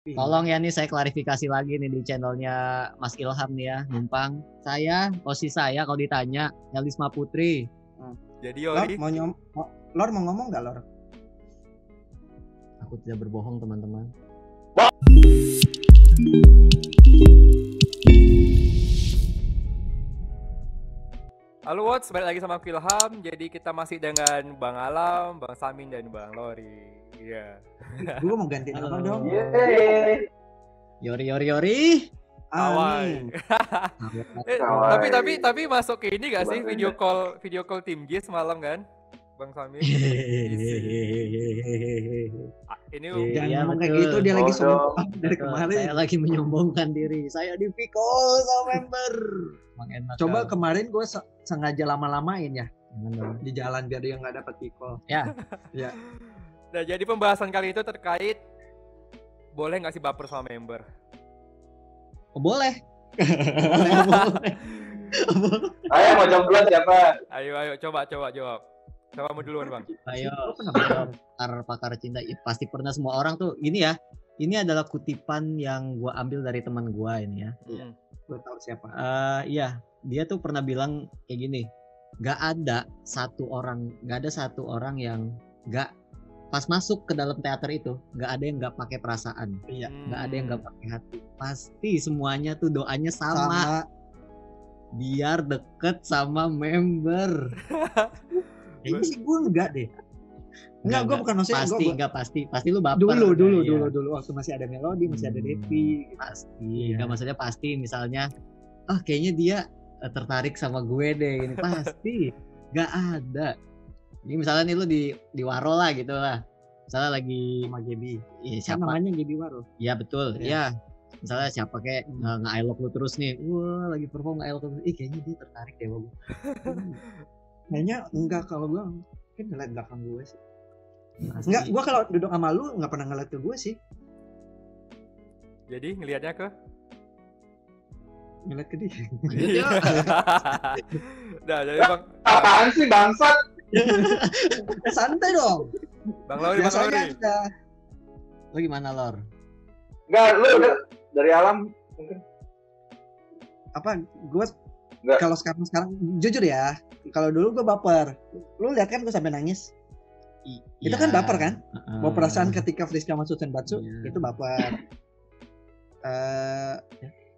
Tolong ya nih saya klarifikasi lagi nih di channelnya Mas Ilham nih ya, numpang. Saya, posisi saya kalau ditanya, Elisma Putri. Jadi Lor Yori, Lor mau ngomong nggak Lor? Aku tidak berbohong teman-teman. halo Watts, balik lagi sama aku Ilham. Jadi kita masih dengan Bang Alam, Bang Samin, dan Bang Lori. Iya. Gue mau ganti nama Halo. dong. Yori. Amin. Tapi masuk ke ini gak sih video call tim G semalam kan, Bang Samin? Ini Jangan Iya, ngomong kayak betul. gitu, dia lagi Bodoh. sombong dari Betul, kemarin. saya lagi menyombongkan diri. Saya di Pikol sama member. Emang enak Coba kali. kemarin gue sengaja lama-lamain ya Jangan dong. di jalan biar dia nggak dapat pikol. Ya, Nah, jadi pembahasan kali itu terkait boleh nggak sih baper sama member? oh, boleh. Ayo mau jawab siapa? Ayo, coba jawab. Siapa mau duluan, Bang? Ayo, pakar cinta. Ya, pasti pernah semua orang tuh. Ini ya, ini adalah kutipan yang gua ambil dari teman gua ini ya. Gue tahu siapa. Iya, dia tuh pernah bilang kayak gini. Gak ada satu orang yang gak pas masuk ke dalam teater itu, gak ada yang gak pakai perasaan, Iya. gak ada yang gak pakai hati. Pasti semuanya tuh doanya sama. Biar deket sama member. Kayaknya sih gue enggak deh. Enggak, gue bukan maksudnya Pasti lu baper. Dulu waktu masih ada Melody, masih ada Devi. Pasti. Iya. Enggak, maksudnya pasti misalnya kayaknya dia tertarik sama gue deh ini pasti. Gak ada. Ini misalnya nih lu di Waro lah gitu lah. Misalnya lagi Sama Gaby. iya, Kan siapa? namanya Gaby Waro. Iya betul. Iya. Iya. Misalnya siapa kayak nge-I love lu terus nih. Wah, lagi perform nge-I love lu terus. Kayaknya dia tertarik deh sama gue. Kayaknya enggak, kalau gue mungkin ngeliat belakang gue sih. Pasti. Enggak, gue kalau duduk sama lu enggak pernah ngeliat ke gue sih. Jadi ngelihatnya ke? Ngeliat ke dia. Iya. Nah, jadi Apaan sih bangsat? Santai dong. Bang Lori. Biasanya aja. Lu gimana, Lor? Enggak, lu udah dari alam mungkin. Apa gue Enggak. kalau sekarang jujur ya, kalau dulu gue baper. Lu lihat kan gue sampai nangis. Itu kan baper kan? Mau perasaan ketika Friska masuk Senbatsu Iya. itu baper.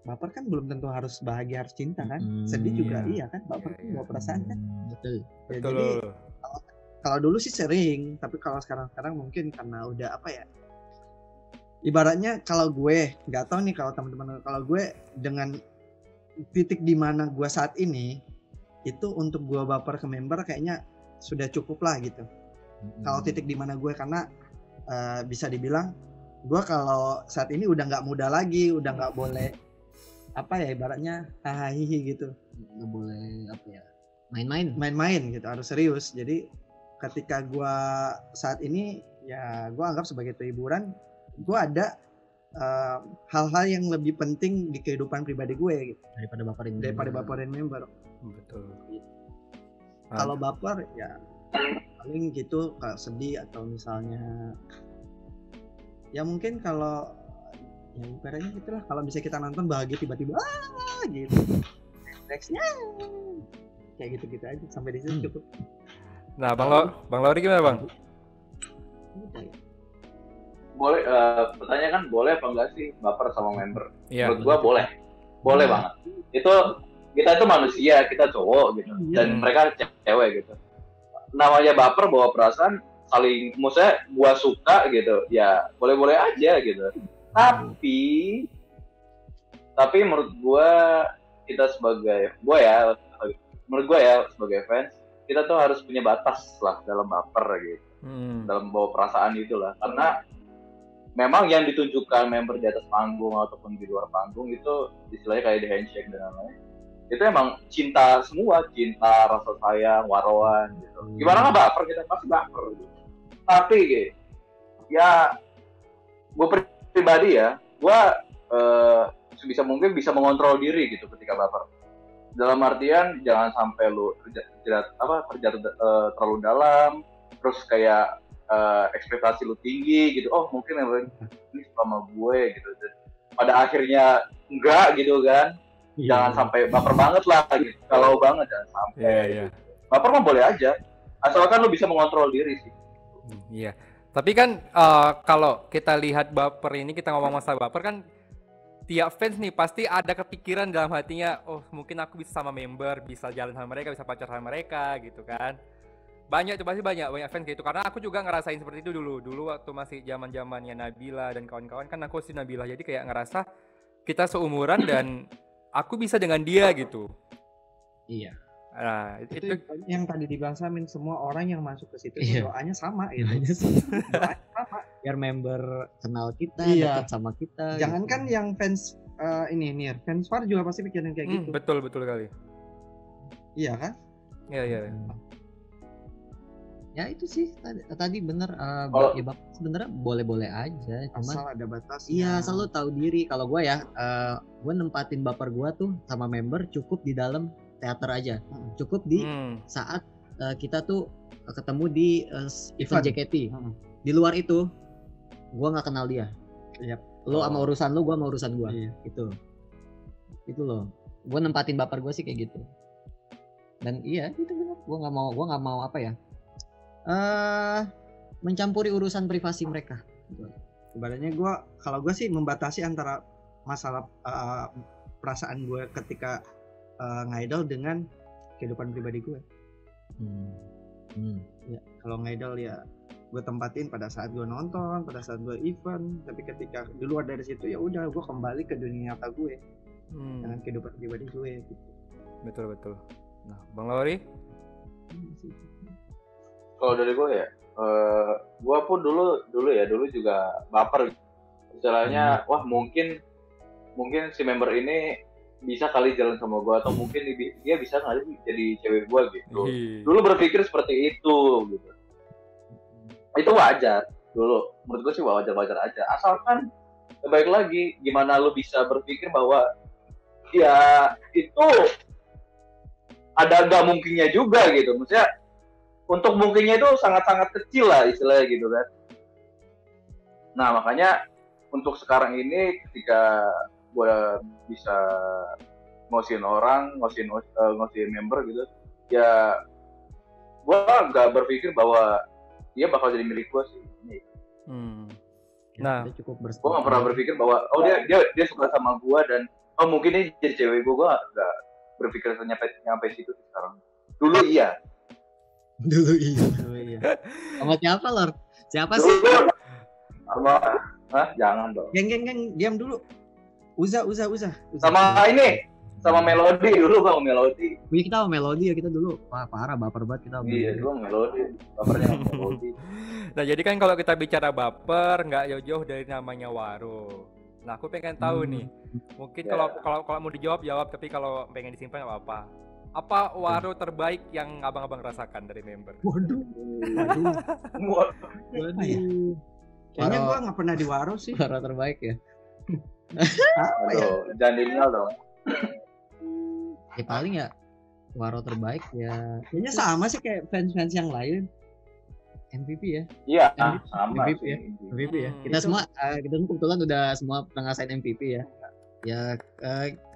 Baper kan belum tentu harus bahagia, harus cinta kan? Sedih juga iya kan? Baper kan bawa perasaan kan? Betul. Ya, Betul. jadi kalau dulu sih sering, tapi kalau sekarang mungkin karena udah apa ya? Ibaratnya kalau gue nggak tahu nih kalau teman-teman, kalau gue dengan titik di mana gue saat ini itu untuk gue baper ke member kayaknya sudah cukup lah gitu. Kalau titik di mana gue karena bisa dibilang gue kalau saat ini udah nggak muda lagi, udah nggak boleh apa ya ibaratnya hahaha gitu. Nggak boleh apa ya? Main-main Gitu, harus serius. Jadi ketika gue saat ini ya gue anggap sebagai hiburan, gue ada hal-hal yang lebih penting di kehidupan pribadi gue gitu, daripada baperin member. Betul. Kalau baper ya paling gitu kalau sedih atau misalnya ya mungkin kalau ya ibaratnya gitulah, kalau bisa kita nonton bahagia tiba-tiba gitu nextnya kayak gitu-gitu aja sampai di situ cukup. Nah, Bang Lori gimana, Bang? Udah ya. Boleh pertanyaan kan boleh apa enggak sih baper sama member? Iya. Menurut gua boleh banget. Itu kita itu manusia, kita cowok gitu, dan mereka cewek gitu. Namanya baper bawa perasaan, saling, maksudnya gua suka gitu, ya boleh-boleh aja gitu. Tapi menurut gua kita menurut gua ya sebagai fans, kita tuh harus punya batas lah dalam baper gitu. Dalam bawa perasaan itulah, karena memang yang ditunjukkan member di atas panggung ataupun di luar panggung itu istilahnya kayak di handshake dan lain-lain, itu emang cinta semua, cinta, rasa sayang, waroan gitu. Gimana nggak baper, kita pasti baper gitu. Tapi gitu, ya gue pribadi ya, gue sebisa mungkin bisa mengontrol diri gitu ketika baper. Dalam artian jangan sampai lu terjatuh terlalu dalam, terus kayak ekspektasi lu tinggi gitu, oh mungkin member ini sama gue gitu, dan pada akhirnya enggak gitu kan. Jangan sampai baper banget lah gitu, kalau banget jangan sampai. Baper mah boleh aja, asalkan lu bisa mengontrol diri sih. Iya. Tapi kan kalau kita lihat baper ini, kita ngomong masalah baper kan, tiap fans nih pasti ada kepikiran dalam hatinya, oh mungkin aku bisa sama member, bisa jalan sama mereka, bisa pacaran sama mereka gitu kan. Banyak tuh, pasti banyak fans gitu, karena aku juga ngerasain seperti itu dulu waktu masih zamannya Nabila dan kawan-kawan, kan aku si Nabila, jadi kayak ngerasa kita seumuran dan aku bisa dengan dia gitu. Iya. Nah, itu yang tadi dibilang Samin, semua orang yang masuk ke situ doanya sama gitu. Doanya sama. Biar member kenal kita, dekat sama kita. Jangankan gitu. Yang fans ini fans war juga pasti pikirin kayak gitu. Betul kali. Iya kan? Iya. Ya itu sih tadi bener, ya bapak sebenarnya boleh-boleh aja, cuman asal ada batas. Iya, selalu tahu diri. Kalau gue ya, gue nempatin baper gue tuh sama member cukup di dalam teater aja, cukup di saat kita tuh ketemu di event JKT. Di luar itu, gue nggak kenal dia. Lo sama urusan lo, gue sama urusan gue. Itu loh. Gue nempatin baper gue sih kayak gitu. Dan iya itu benar. Gue nggak mau apa ya? Mencampuri urusan privasi mereka. Ibaratnya kalau gue sih membatasi antara masalah perasaan gue ketika ngidol dengan kehidupan pribadi gue. Ya kalau ngidol ya gue tempatin pada saat gue nonton, pada saat gue event. Tapi ketika di luar dari situ ya udah gue kembali ke dunia nyata gue dengan kehidupan pribadi gue. Gitu. Betul. Nah, Bang Lori? Kalau dari gue ya, gue pun dulu juga baper. Istilahnya, wah mungkin si member ini bisa kali jalan sama gue, atau mungkin dia bisa kali jadi cewek gue gitu. Dulu berpikir seperti itu gitu. Itu wajar dulu. Menurut gue sih wajar aja. Asalkan baik lagi, gimana lu bisa berpikir bahwa ya itu ada nggak mungkinnya juga gitu. Maksudnya untuk mungkinnya itu sangat-sangat kecil lah istilahnya gitu kan. Nah makanya untuk sekarang ini ketika gue bisa ngosin orang, ngosin member gitu, ya gue nggak berpikir bahwa dia bakal jadi milik gue sih. Nah, gue nggak pernah berpikir bahwa dia suka sama gue dan mungkin ini jadi cewek gue nggak berpikir nyampe situ sekarang. Dulu iya. Sama siapa Lor? Siapa sih? Jangan dong. Geng, diam dulu. Uza. Sama ini, sama Melody dulu Bang, Melody. Iya kita sama Melody ya, kita dulu parah baper banget kita. Iya dulu Melody, bapernya Melody. Nah jadi kan kalau kita bicara baper, nggak jauh-jauh dari namanya Waro. Nah aku pengen tahu nih, mungkin kalau mau dijawab, tapi kalau pengen disimpan nggak apa-apa. Apa Waro terbaik yang abang-abang rasakan dari member? Waduh. Kayaknya gue nggak pernah di Waro sih. Waro terbaik ya. Jangan denial dong. Ya paling ya Waro terbaik ya. Kayaknya sama sih kayak fans-fans yang lain. MVP ya. Iya, sama. MVP ya. MVP ya. Kita semua kebetulan udah semua pernah ngerasain MVP ya. Ya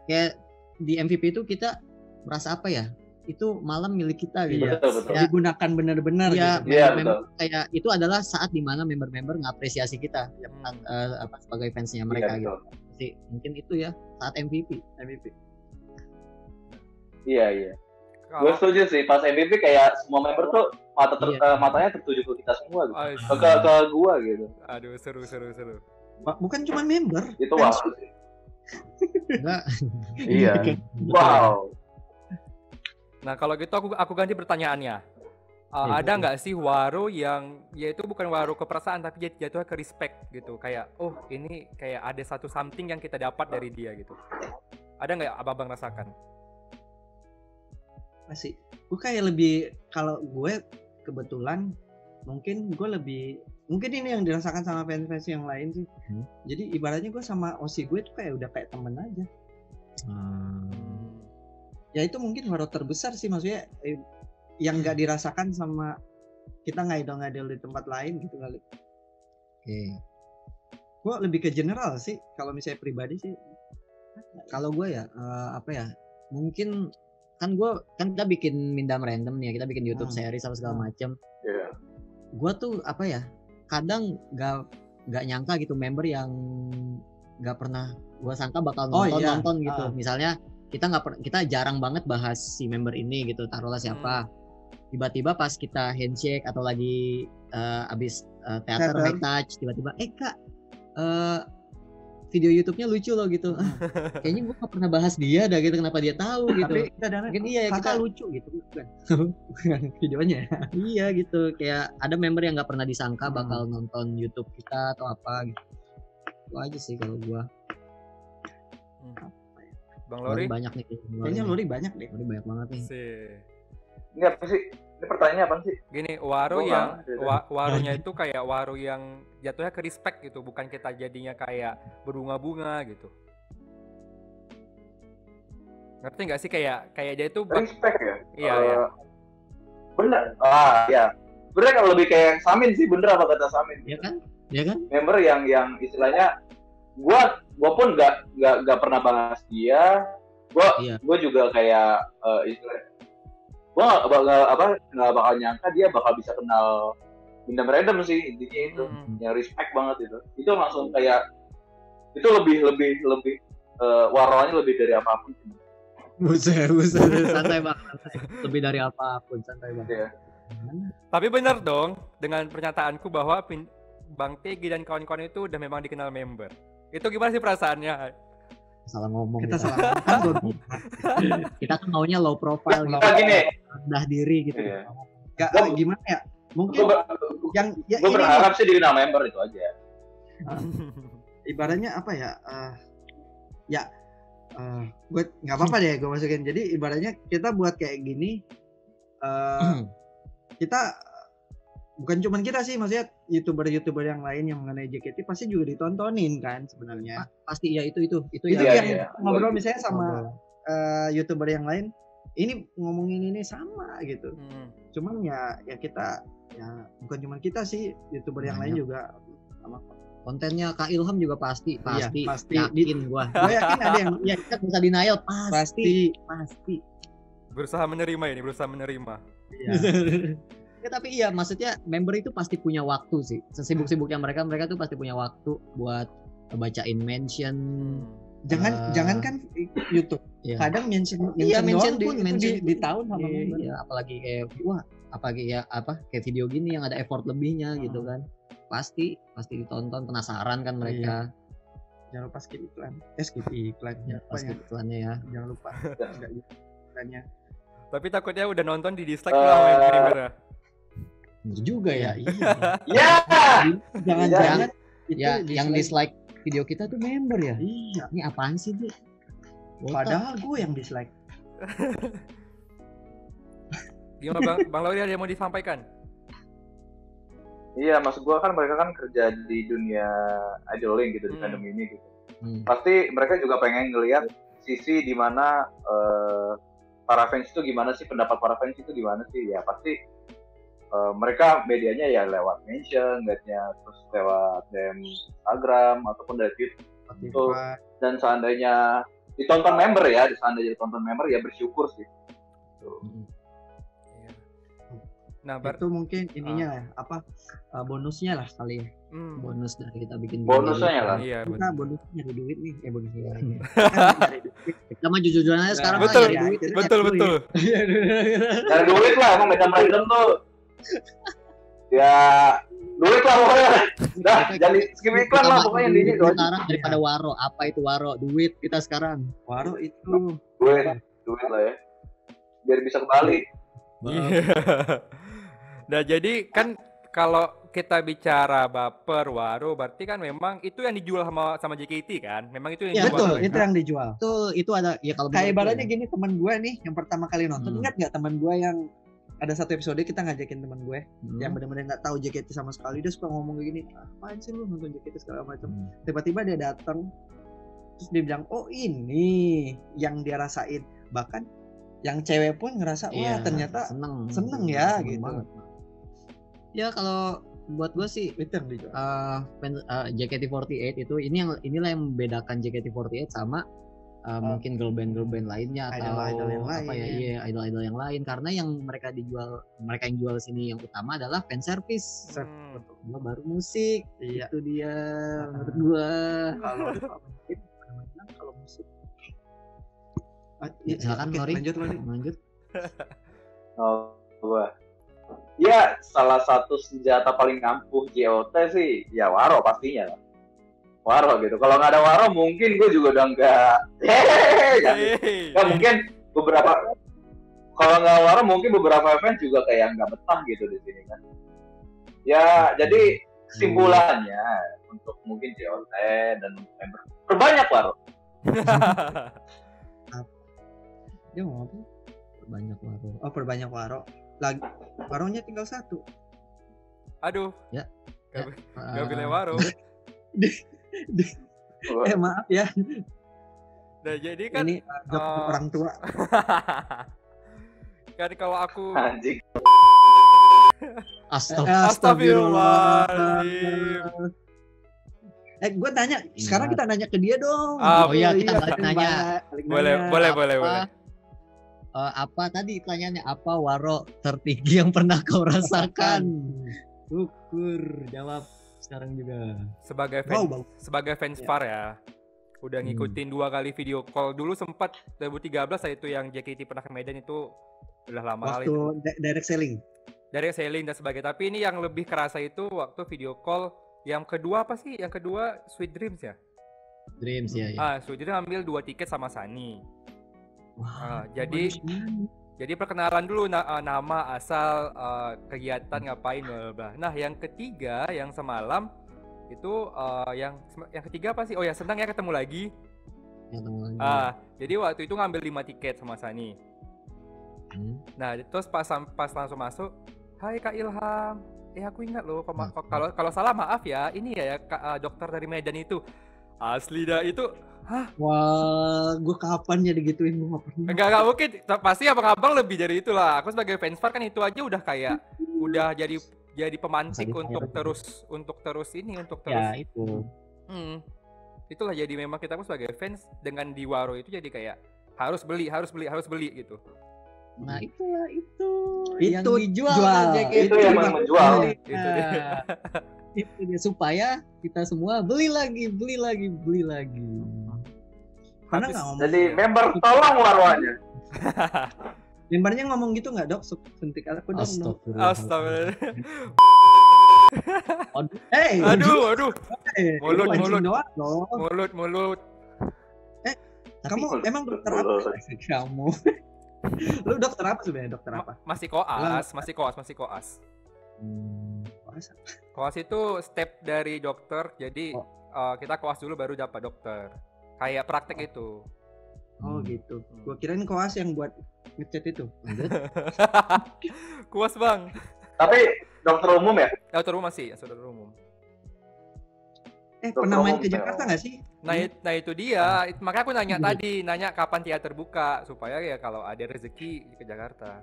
kayak di MVP itu kita merasa apa ya? Itu malam milik kita gitu. Betul. Ya, digunakan benar-benar ya, gitu. Member kayak itu adalah saat dimana member-member ngapresiasi kita sebagai fansnya mereka gitu. Jadi mungkin itu ya saat MVP. Iya. Gue setuju sih, pas MVP kayak semua member tuh matanya tertuju ke kita semua gitu. Ke gua gitu. Aduh, seru. Bukan cuma member. Itu wow sih. Enggak. Iya. Wow. Nah kalau gitu aku ganti pertanyaannya. Ada nggak sih Waro yang yaitu bukan Waro ke perasaan tapi jatuhnya ke respect gitu, kayak ini kayak ada satu something yang kita dapat dari dia gitu. Ada nggak abang rasakan? Masih. Gue kayak lebih, kalau gue kebetulan mungkin ini yang dirasakan sama fans-fans yang lain sih. Jadi ibaratnya gue sama Osi gue tuh udah kayak temen aja. Ya itu mungkin Waro terbesar sih, maksudnya yang nggak dirasakan sama kita ngidol di tempat lain gitu kali. Oke. Gue lebih ke general sih kalau misalnya pribadi sih. Kalau gue ya apa ya, mungkin kan kita bikin Mindam Random nih ya, kita bikin YouTube series sama segala macam. Gue tuh apa ya, kadang nggak nyangka gitu member yang nggak pernah gue sangka bakal nonton gitu. Misalnya kita jarang banget bahas si member ini gitu, taruhlah siapa. Tiba-tiba pas kita handshake atau lagi abis teater high touch, tiba-tiba Kak video YouTube-nya lucu loh gitu. Kayaknya gue gak pernah bahas dia dah gitu, kenapa dia tahu gitu. Tapi mungkin iya ya, kita lucu gitu bukan videonya. Iya gitu, kayak ada member yang nggak pernah disangka bakal nonton YouTube kita atau apa gitu. Itu aja sih kalau gue. Bang Lori banyak nih. Kayaknya Lori banyak deh. Lori banyak banget nih. Ini apa sih? Ini pertanyaannya apa sih? Gini, warunya itu kayak waru yang jatuhnya ke respect gitu, bukan kita jadinya kayak berbunga-bunga gitu. Ngerti nggak sih kayak dia itu respect ya? Iya. Bener. Ya. Bener kan lebih kayak Samin sih, bener apa kata Samin? Iya kan? Member yang istilahnya gua pun nggak pernah bahas dia. Gua juga kayak istilahnya gua nggak bakal nyangka dia bakal bisa kenal Mindam Random sih, intinya itu yang respect banget itu langsung kayak itu lebih waroannya lebih dari apapun. Buset santai banget, lebih dari apapun, santai banget. Tapi benar dong dengan pernyataanku bahwa Bang Tegi dan kawan-kawan itu udah memang dikenal member. Itu gimana sih perasaannya? Salah ngomong kita salah ngomong. Kita kan maunya low profile gitu, rendah diri gitu. Gak gimana ya, mungkin gue berharap sih dikenal member itu aja. Ibaratnya apa ya, gue nggak apa-apa deh gue masukin. Jadi ibaratnya kita buat kayak gini, kita bukan cuma kita sih, maksudnya youtuber yang lain yang mengenai JKT pasti juga ditontonin kan sebenarnya. Pasti ya itu yang ngobrol misalnya sama youtuber yang lain, ini ngomongin ini sama gitu. Cuman ya kita ya bukan cuma kita sih, youtuber yang lain juga sama. Kontennya Kak Ilham juga pasti. Yakin gua yakin ada yang kita bisa denial, pasti. Berusaha menerima. Iya. Tapi iya, maksudnya member itu pasti punya waktu sih. Sesibuk-sibuknya mereka tuh pasti punya waktu buat bacain mention. Jangan kan YouTube. Iya. Kadang mention pun di tahun sama member. Iya, apalagi kayak video gini yang ada effort lebihnya gitu kan. Pasti ditonton, penasaran kan mereka. Jangan lupa skip iklan. Skip iklan. Skip iklannya ya. Jangan lupa. Enggak iklannya. Tapi takutnya udah nonton di dislike sama member. Bener juga ya. Iya. Jangan-jangan ya yang dislike video kita tuh member ya. Iya. Ini apaan sih, Bi? Padahal gue yang dislike. Gimana Bang Lori, ada yang mau disampaikan? Iya, maksud gue kan mereka kan kerja di dunia idoling gitu, di fandom ini gitu. Pasti mereka juga pengen ngelihat sisi di mana para fans itu gimana sih, pendapat para fans itu gimana sih. Ya pasti mereka medianya ya lewat mention, liatnya terus lewat DM Instagram ataupun dari Twitter gitu. Dan seandainya ditonton member ya, bersyukur sih. Nah, itu mungkin ininya bonusnya lah kali ya. Bonus dari kita bikin bonusnya lah. Iya, kita bonusnya nyari duit nih, bonusnya. Kita mah jujur-jujuran aja sekarang. Betul. Cari duit lah, emang Mindam Random tuh. Ya, duit lah pokoknya. Dah, jadi skip iklan lah pokoknya intinya itu aja. Sekarang daripada waro, apa itu waro? Duit kita sekarang. Waro itu duit lah ya. Biar bisa kembali. Nah, jadi kan kalau kita bicara baper waro, berarti kan memang itu yang dijual sama JKT kan? Memang itu yang dijual. Betul, itu yang dijual. Itu ada ya kalau kayak ibaratnya gini, teman gue nih yang pertama kali nonton, ingat nggak teman gue yang ada satu episode kita ngajakin teman gue yang benar-benar nggak tahu JKT sama sekali, dia suka ngomong kayak gini, apaan sih lu nonton JKT segala macam. Tiba-tiba dia datang, terus dia bilang, oh ini yang dia rasain. Bahkan yang cewek pun ngerasa, wah ternyata seneng ya gitu. Ya kalau buat gue sih JKT48 itu inilah yang membedakan JKT48 sama mungkin girl band lainnya atau idol yang lain. Apa ya, iya idol yang lain, karena yang mereka yang jual sini yang utama adalah fan service. Betul. Baru musik. Iya. Itu dia menurut gua. Kalau musik. Silakan Lori. Lanjut. Gua. Ya, salah satu senjata paling ampuh JOT sih ya Waro pastinya lah. Waro gitu. Kalau nggak ada Waro mungkin gue juga udah nggak. Mungkin beberapa. Kalau nggak Waro mungkin beberapa event juga kayak nggak betah gitu di sini kan. Ya jadi kesimpulannya untuk mungkin JOT dan member perbanyak Waro. Dia mau apa? Perbanyak Waro. Oh perbanyak Waro. Lagi Waronya tinggal 1. Aduh. Ya. Gak pilih Waro. Maaf ya. Nah jadi kan ini orang tua. Kan kalau aku anjing. Astagfirullahaladzim. Gue tanya, sekarang kita nanya ke dia dong. Iya kita nanya. Boleh. Apa tadi pertanyaannya, apa Waro tertinggi yang pernah kau rasakan? Syukur, jawab sekarang juga. Sebagai fans Far ya, udah ngikutin 2 kali video call. Dulu sempat 2013 itu yang JKT pernah ke Medan, itu udah lama kali. Waktu direct selling dan sebagainya. Tapi ini yang lebih kerasa itu waktu video call yang kedua apa sih? Yang kedua Sweet Dreams ya? Dreams ya. Sweet Dreams ambil 2 tiket sama Sunny. Jadi perkenalan dulu nama, asal, kegiatan ngapain bla. Nah, yang ketiga yang semalam itu yang ketiga apa sih? Oh ya, senang ya ketemu lagi. Jadi waktu itu ngambil 5 tiket sama Sunny. Nah, terus pas langsung masuk, "Hai Kak Ilham. Aku ingat loh, kalau salah maaf ya. Ini ya dokter dari Medan itu." Asli dah itu. Hah? Wah, gue kapan ya digituin, gue gak pernah. Enggak mungkin. Pasti abang-abang lebih dari itulah. Aku sebagai fans Far kan itu aja udah kayak udah jadi pemantik untuk terus. Ya itu. Itulah, jadi memang kita pun sebagai fans dengan di Waro itu jadi kayak harus beli gitu. Nah itulah itu yang dijual. Itu yang menjual. Itu dia, supaya kita semua beli lagi. Karena nggak ngomong. Jadi member tolong Waroannya. Membernya ngomong gitu nggak dok? Suntik aku dong. Astagfirullah. Aduh. Mulut. Kamu emang dokter apa? Kamu. Lu dokter apa sebenarnya? Dokter apa? Masih koas. Koas itu step dari dokter. Jadi kita koas dulu baru dapat dokter. Kayak praktek itu. Oh gitu. Gua kirain koas yang buat ngechat itu. Koas bang. Tapi dokter umum ya? Dokter umum masih, dokter umum. Pernah main ke Jakarta nggak sih? Nah itu dia. Makanya aku nanya kapan teater buka supaya ya kalau ada rezeki ke Jakarta.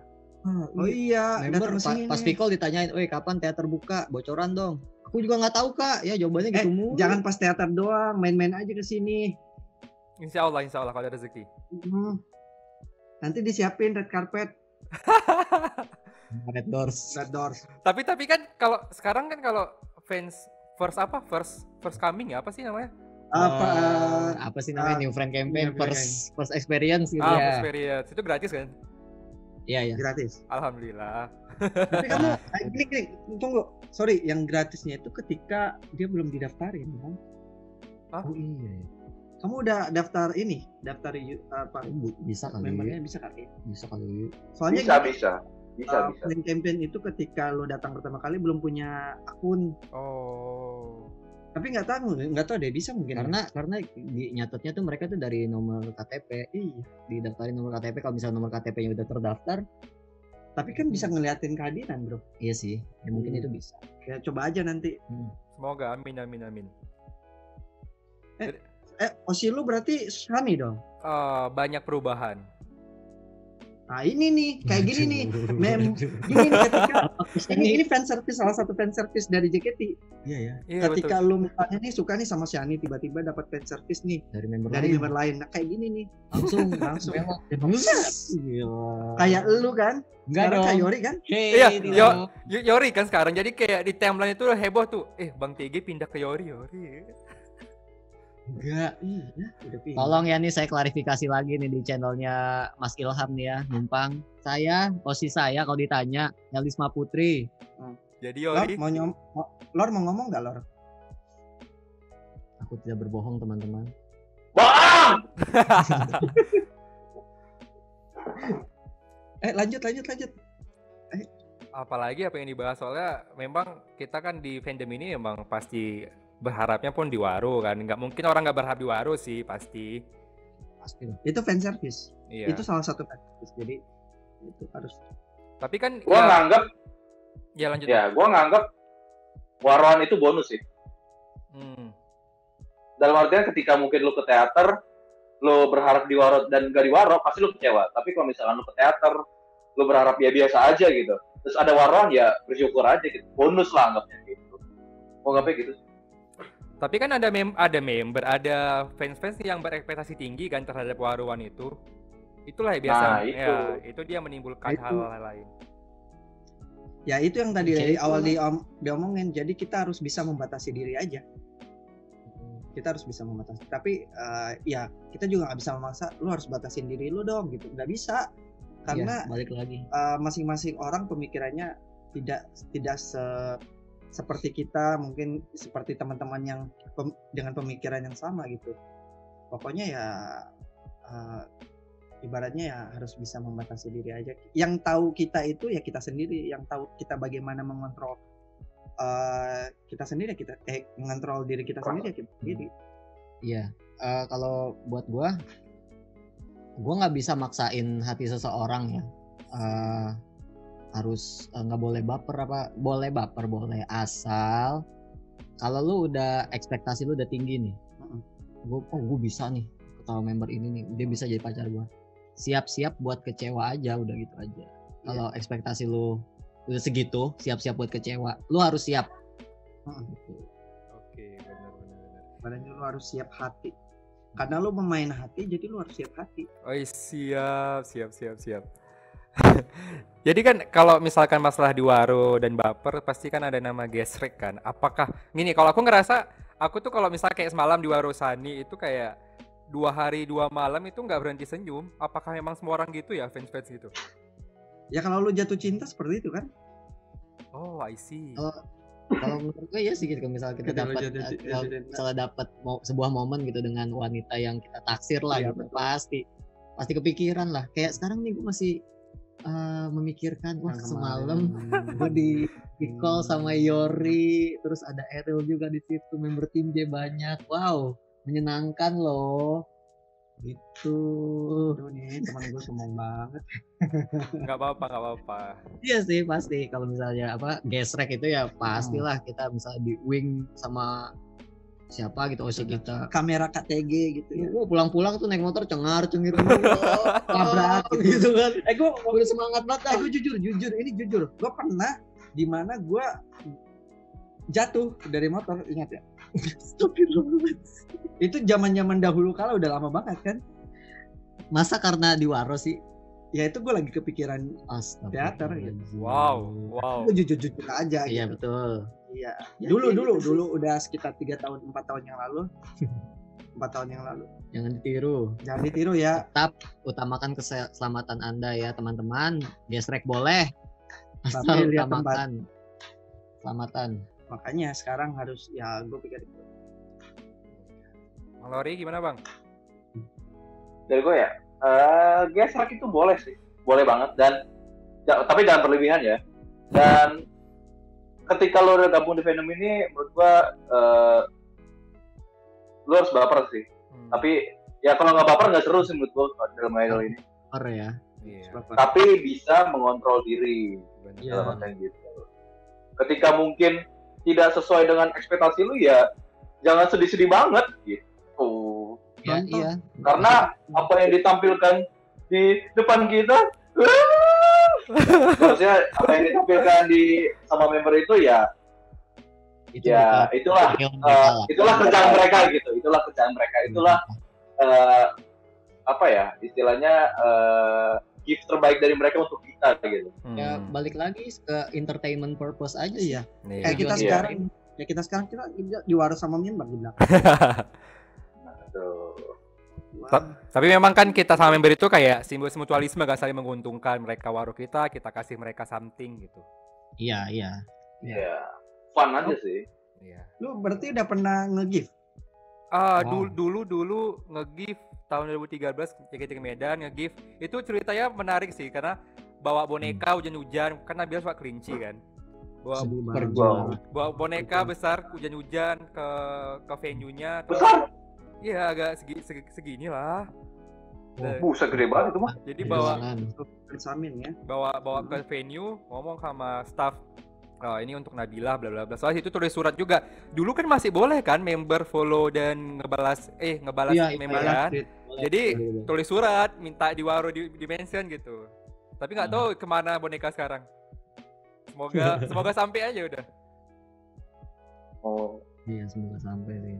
Oh iya. Member pas Pikol ditanyain, kapan teater buka? Bocoran dong. Aku juga nggak tahu kak. Ya jawabannya gitu mulu. Jangan pas teater doang, main-main aja ke sini. Insya Allah kalau ada rezeki. Nanti disiapin red carpet. Red doors. Tapi kan kalau sekarang kan kalau fans first coming ya, apa sih namanya? Apa sih namanya, new friend campaign, first experience gitu ya. Experience itu gratis kan? Iya. Gratis. Alhamdulillah. Tapi kamu gini, tunggu. Sorry, yang gratisnya itu ketika dia belum didaftarin kan? Oh iya. Kamu udah daftar apa? Bisa kali. Membernya bisa kali. Bisa kali. Soalnya bisa. Campaign itu ketika lo datang pertama kali belum punya akun. Oh. Tapi nggak tahu deh, bisa mungkin. Karena nyatetnya tuh mereka tuh dari nomor KTP. Didaftarin nomor KTP. Kalau misalnya nomor KTP-nya udah terdaftar, tapi kan bisa ngeliatin kehadiran, bro. Iya sih. Ya mungkin itu bisa. Ya coba aja nanti. Semoga, amin. Osi lu berarti Sunny dong? Banyak perubahan. Nah ini nih, kayak gini nih, gini nih ketika ini fan service, salah satu fan service dari JKT. Iya ya. Ketika lu misalnya nih suka nih sama Shani, tiba-tiba dapat fan service nih dari member lain. Nah kayak gini nih, langsung. Gila. Kayak lu kan? Enggak dong. Kayak Yori kan? Iya, Yori kan sekarang. Jadi kayak di timeline itu heboh tuh. Bang TG pindah ke Yori. Enggak. Iya, udah pindah. Tolong ya nih saya klarifikasi lagi nih di channelnya Mas Ilham nih ya, numpang. Posisi saya kalau ditanya Elisma Putri. Jadi Yori. Lor mau ngomong nggak Lor? Aku tidak berbohong teman-teman. Bang! Lanjut. Apalagi apa yang dibahas, soalnya memang kita kan di fandom ini memang pasti berharapnya pun di Waro kan. Nggak mungkin orang nggak berharap di Waro sih, pasti. Itu fan service. Iya. Itu salah satu fan service. Jadi itu harus. Tapi kan Gua nganggap. Ya lanjut. Ya, gua nganggap waroan itu bonus sih. Dalam artian ketika mungkin lu ke teater, lu berharap di Waro dan gak di Waro, pasti lu kecewa. Tapi kalau misalkan lu ke teater, lu berharap ya biasa aja gitu. Terus ada waroan ya bersyukur aja gitu. Bonus lah anggapnya gitu. Mau ngapain gitu? Tapi kan ada member, ada fans yang berekspektasi tinggi kan terhadap waruan itu. Itulah ya biasa. Nah, itu. Ya, itu dia menimbulkan hal-hal lain. Ya itu yang tadi dari awal diomongin. Jadi kita harus bisa membatasi diri aja. Kita harus bisa membatasi. Tapi ya kita juga nggak bisa memaksa. Lu harus batasin diri lu dong gitu. Nggak bisa. Karena balik lagi. Masing-masing orang pemikirannya tidak seperti kita, mungkin seperti teman-teman yang dengan pemikiran yang sama gitu. Pokoknya ya ibaratnya ya harus bisa membatasi diri aja. Yang tahu kita itu ya kita sendiri, yang tahu kita bagaimana mengontrol kita sendiri, mengontrol diri kita sendiri ya kita sendiri. Iya. Kalau buat gua nggak bisa maksain hati seseorang ya. Harus nggak boleh baper boleh asal kalau lu udah ekspektasi lu udah tinggi nih. Gue bisa nih ketawa member ini nih, dia bisa jadi pacar gue. Siap-siap buat kecewa aja, udah gitu aja. Kalau ekspektasi lu udah segitu, siap-siap buat kecewa. Lu harus siap. Oke, benar. Makanya lu harus siap hati. Karena lu memain hati, jadi lu harus siap hati. Oh siap. Jadi kan kalau misalkan masalah di Waro dan baper pasti kan ada nama gesrek kan. Apakah gini, kalau aku ngerasa aku tuh kalau misalnya kayak semalam di Waro Sani itu kayak 2 hari 2 malam itu nggak berhenti senyum. Apakah memang semua orang gitu ya, fans gitu? Ya kalau lu jatuh cinta seperti itu kan. Oh, I see. Kalau menurut gue ya sih gitu, misalnya kita dapat sebuah momen gitu dengan wanita yang kita taksir lah gitu, pasti kepikiran lah. Kayak sekarang nih gue masih memikirkan semalam gue di call sama Yori, terus ada Eril juga di situ, member tim J banyak. Wow, menyenangkan loh. Gitu. Aduh nih teman gue sombong banget. Nggak apa-apa. Iya sih pasti kalau misalnya gesrek itu ya pastilah kita misalnya di wing sama siapa gitu kita kamera KTG gitu ya. Pulang-pulang tuh naik motor cengar-cengir tabrak gitu kan. Gue udah semangat banget. Gue jujur gue pernah di mana gue jatuh dari motor, ingat ya? Itu zaman-zaman dahulu kala, udah lama banget kan. Masa karena di Waro sih? Ya itu gue lagi kepikiran teater gitu. Wow. Gue jujur aja. Iya gitu. Betul. Iya. Dulu udah sekitar 4 tahun yang lalu. 4 tahun yang lalu. Jangan ditiru ya. Tetap utamakan keselamatan Anda ya teman-teman. Gesrek boleh. Asal utamakan keselamatan. Makanya sekarang harus ya gue pikir itu. Bang Lori gimana Bang? Dari gue ya, gesrek itu boleh sih, boleh banget, dan tapi jangan berlebihan ya. Dan ketika lo udah gabung di fandom ini, menurut gue lo harus baper sih. Tapi ya kalau nggak baper nggak seru sih menurut gue dalam idol ini. Baper ya. Tapi bisa mengontrol diri. Gitu. Ketika mungkin tidak sesuai dengan ekspektasi lu ya jangan sedih-sedih banget gitu. Iya. Karena apa yang ditampilkan di depan kita Maksudnya apa yang ditampilkan sama member itu ya itulah kerjaan mereka gitu. Itulah kerjaan mereka. Itulah apa ya istilahnya gift terbaik dari mereka untuk kita gitu. Ya balik lagi ke entertainment purpose aja ya. Kayak kita sekarang kita diwaras sama member di belakang. Tapi memang kan kita sama member itu kayak simbol mutualisme, gak saling menguntungkan. Mereka waruh kita kasih mereka something gitu. Iya. Fun aja sih. Iya. Lu berarti udah pernah nge-gift? Dulu nge-gift tahun 2013 JKT Medan nge-gift. Itu ceritanya menarik sih karena bawa boneka hujan-hujan, kan Nabila suka kelinci kan. Bawa boneka besar hujan-hujan ke venue-nya. Besar? Iya, agak segini lah. Buset, gede banget itu mah. Jadi bawa ke venue, ngomong sama staff, ini untuk Nabila bla bla bla. Soalnya itu tulis surat juga. Dulu kan masih boleh kan member follow dan ngebalas member kan. Jadi tulis surat minta diwaro di mention gitu. Tapi nggak tahu kemana boneka sekarang. Semoga sampai aja udah. Iya, semoga sampai sih.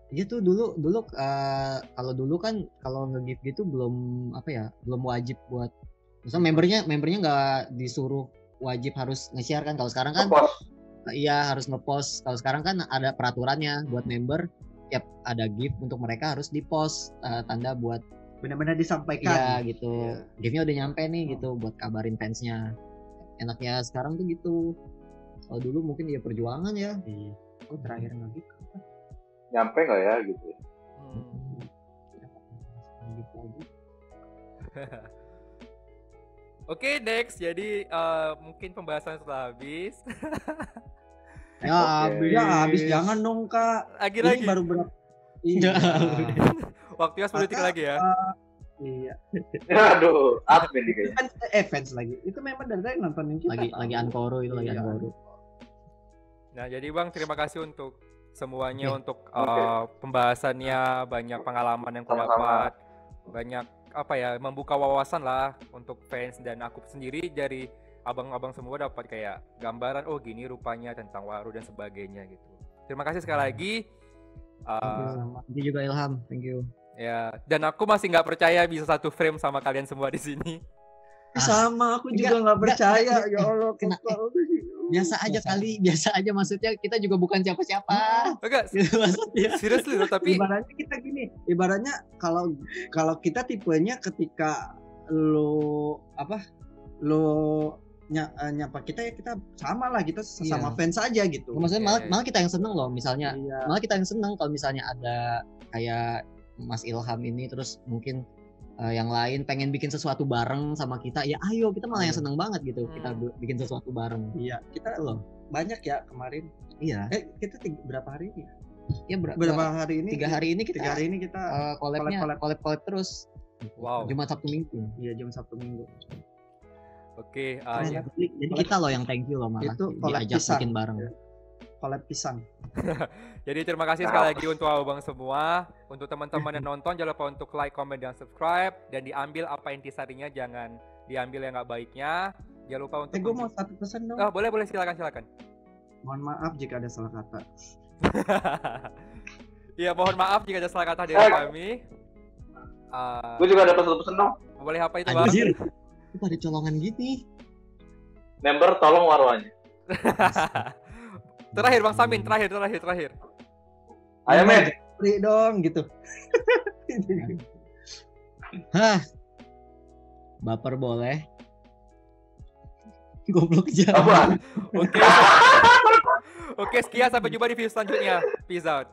Iya tuh dulu kalau dulu kan kalau nge-gift gitu belum wajib buat, misalnya membernya nggak disuruh wajib harus nge-share kan. Kalau sekarang kan iya harus nge-post. Kalau sekarang kan ada peraturannya buat member, tiap ada gift untuk mereka harus di-post tanda buat benar-benar disampaikan. Iya gitu. Gift-nya udah nyampe nih gitu buat kabarin fansnya. Enaknya sekarang tuh gitu. Kalau dulu mungkin ya perjuangan ya. Iya. Terakhir nge-gift nyampe nggak ya gitu. Oke, next. Jadi mungkin pembahasan sudah habis. Habis jangan dong Kak. Lagi. Baru berapa? Iya. Waktunya 10 detik lagi ya. Iya. Aduh, admin nih kayaknya. Fans lagi. Itu memang dari tadi nontonin kita. Lagi Ankoro itu lagi Ankoro. Nah, jadi Bang, terima kasih untuk semuanya untuk pembahasannya, banyak pengalaman yang kudapat, banyak membuka wawasan lah untuk fans, dan aku sendiri dari abang-abang semua dapat kayak gambaran gini rupanya tentang Waruh dan sebagainya gitu. Terima kasih sekali lagi. Thank you juga Ilham, thank you. Ya, dan aku masih nggak percaya bisa satu frame sama kalian semua di sini. Sama aku juga nggak percaya. Ya Allah, biasa aja maksudnya kita juga bukan siapa-siapa. Enggak, seriously loh, tapi ibaratnya kita gini, kalau kita tipenya ketika lo nyapa kita ya kita sama lah, kita sama fans aja gitu. Maksudnya malah kita yang seneng loh, misalnya malah kita yang seneng kalau misalnya ada kayak Mas Ilham ini terus mungkin yang lain pengen bikin sesuatu bareng sama kita, ya ayo, kita malah yang seneng banget gitu. Kita bikin sesuatu bareng. Iya, kita loh banyak ya kemarin. Iya. Kita berapa hari ini? Ya berapa hari ini? 3 hari ini kita collab terus. Wow. Jumat Sabtu Minggu. Iya, Jumat Sabtu Minggu. Oke, jadi kita loh yang thank you loh malah itu diajak bikin bareng. Collab pisang. Jadi terima kasih sekali lagi untuk abang semua. Untuk teman-teman yang nonton, jangan lupa untuk like, comment, dan subscribe. Dan diambil apa intisarinya, jangan diambil yang nggak baiknya. Jangan lupa untuk gue mau satu pesan dong. Boleh, silakan. Mohon maaf jika ada salah kata. Iya, mohon maaf jika ada salah kata dari kami. Gue juga ada pesan dong. Boleh apa itu, Bang? Anjir, itu ada colongan gini. Member tolong waruhannya. Terakhir Bang Samin, terakhir. Ayo men, free dong gitu. Baper boleh. Goblok aja. Apa? Oke, sekian, sampai jumpa di video selanjutnya. Peace out.